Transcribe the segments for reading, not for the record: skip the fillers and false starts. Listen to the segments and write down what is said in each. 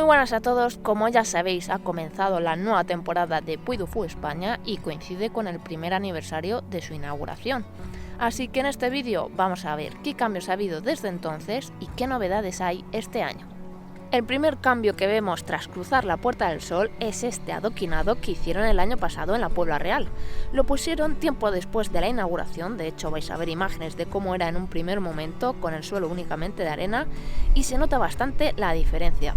buenas a todos, como ya sabéis ha comenzado la nueva temporada de Puy du Fou España y coincide con el primer aniversario de su inauguración. Así que en este vídeo vamos a ver qué cambios ha habido desde entonces y qué novedades hay este año. El primer cambio que vemos tras cruzar la Puerta del Sol es este adoquinado que hicieron el año pasado en la Puebla Real. Lo pusieron tiempo después de la inauguración, de hecho vais a ver imágenes de cómo era en un primer momento con el suelo únicamente de arena y se nota bastante la diferencia.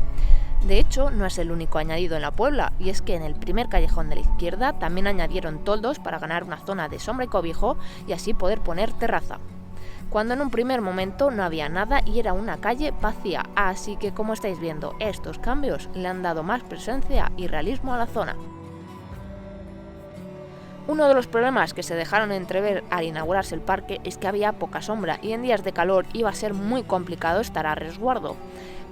De hecho, no es el único añadido en la Puebla, y es que en el primer callejón de la izquierda también añadieron toldos para ganar una zona de sombra y cobijo y así poder poner terraza. Cuando en un primer momento no había nada y era una calle vacía, así que como estáis viendo, estos cambios le han dado más presencia y realismo a la zona. Uno de los problemas que se dejaron entrever al inaugurarse el parque es que había poca sombra y en días de calor iba a ser muy complicado estar a resguardo.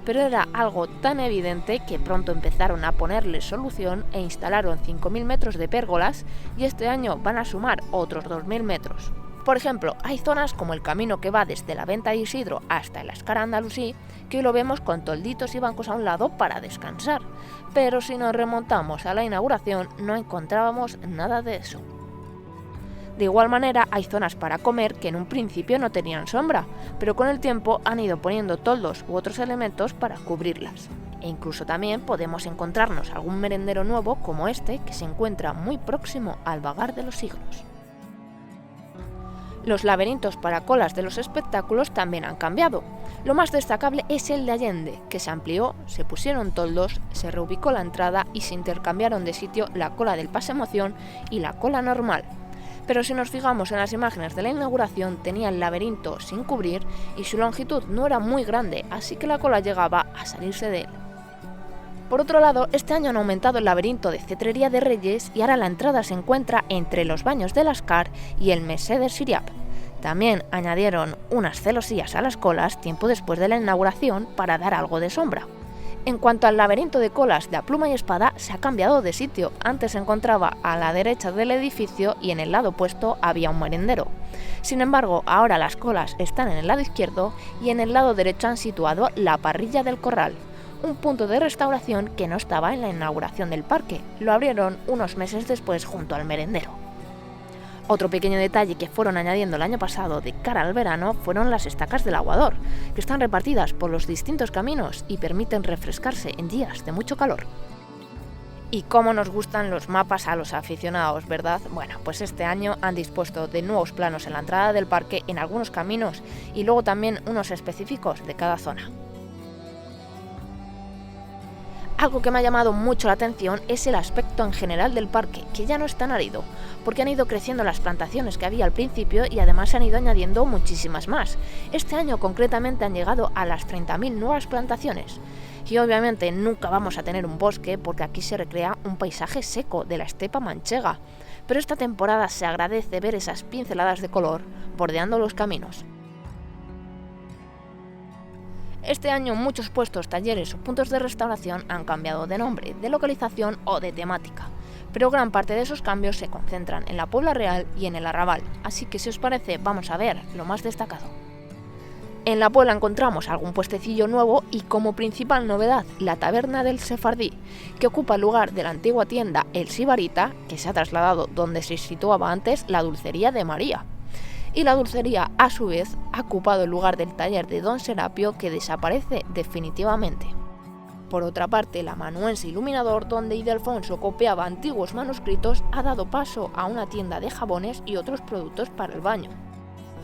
Pero era algo tan evidente que pronto empezaron a ponerle solución e instalaron 5.000 metros de pérgolas y este año van a sumar otros 2.000 metros. Por ejemplo, hay zonas como el camino que va desde la Venta de Isidro hasta el Escar Andalusí, que hoy lo vemos con tolditos y bancos a un lado para descansar, pero si nos remontamos a la inauguración no encontrábamos nada de eso. De igual manera, hay zonas para comer que en un principio no tenían sombra, pero con el tiempo han ido poniendo toldos u otros elementos para cubrirlas. E incluso también podemos encontrarnos algún merendero nuevo como este que se encuentra muy próximo al Vagar de los Siglos. Los laberintos para colas de los espectáculos también han cambiado. Lo más destacable es el de Allende, que se amplió, se pusieron toldos, se reubicó la entrada y se intercambiaron de sitio la cola del pase emoción y la cola normal. Pero si nos fijamos en las imágenes de la inauguración tenía el laberinto sin cubrir y su longitud no era muy grande, así que la cola llegaba a salirse de él. Por otro lado, este año han aumentado el laberinto de Cetrería de Reyes y ahora la entrada se encuentra entre los baños del Escar y el Mesé del Siriap. También añadieron unas celosías a las colas tiempo después de la inauguración para dar algo de sombra. En cuanto al laberinto de colas de A Pluma y Espada, se ha cambiado de sitio. Antes se encontraba a la derecha del edificio y en el lado opuesto había un merendero. Sin embargo, ahora las colas están en el lado izquierdo y en el lado derecho han situado la Parrilla del Corral, un punto de restauración que no estaba en la inauguración del parque. Lo abrieron unos meses después junto al merendero. Otro pequeño detalle que fueron añadiendo el año pasado de cara al verano fueron las estacas del aguador, que están repartidas por los distintos caminos y permiten refrescarse en días de mucho calor. Y cómo nos gustan los mapas a los aficionados, ¿verdad? Bueno, pues este año han dispuesto de nuevos planos en la entrada del parque en algunos caminos y luego también unos específicos de cada zona. Algo que me ha llamado mucho la atención es el aspecto en general del parque, que ya no es tan árido, porque han ido creciendo las plantaciones que había al principio y además se han ido añadiendo muchísimas más. Este año concretamente han llegado a las 30.000 nuevas plantaciones. Y obviamente nunca vamos a tener un bosque porque aquí se recrea un paisaje seco de la estepa manchega, pero esta temporada se agradece ver esas pinceladas de color bordeando los caminos. Este año muchos puestos, talleres o puntos de restauración han cambiado de nombre, de localización o de temática, pero gran parte de esos cambios se concentran en la Puebla Real y en el Arrabal, así que si os parece vamos a ver lo más destacado. En la Puebla encontramos algún puestecillo nuevo y como principal novedad la taberna del Sefardí, que ocupa el lugar de la antigua tienda El Sibarita, que se ha trasladado donde se situaba antes la dulcería de María. Y la dulcería, a su vez, ha ocupado el lugar del taller de Don Serapio, que desaparece definitivamente. Por otra parte, el amanuense iluminador, donde Ildefonso copiaba antiguos manuscritos, ha dado paso a una tienda de jabones y otros productos para el baño.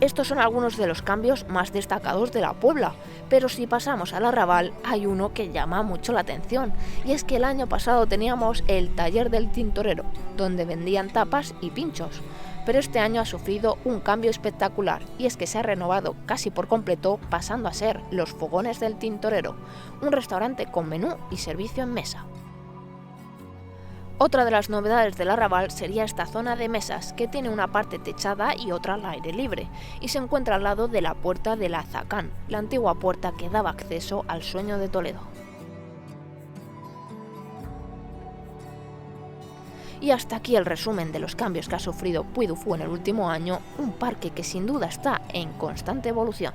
Estos son algunos de los cambios más destacados de la Puebla, pero si pasamos al Arrabal hay uno que llama mucho la atención, y es que el año pasado teníamos el taller del tintorero, donde vendían tapas y pinchos, pero este año ha sufrido un cambio espectacular, y es que se ha renovado casi por completo, pasando a ser Los Fogones del Tintorero, un restaurante con menú y servicio en mesa. Otra de las novedades del Arrabal sería esta zona de mesas, que tiene una parte techada y otra al aire libre, y se encuentra al lado de la Puerta del Azacán, la antigua puerta que daba acceso al Sueño de Toledo. Y hasta aquí el resumen de los cambios que ha sufrido Puy du Fou en el último año, un parque que sin duda está en constante evolución.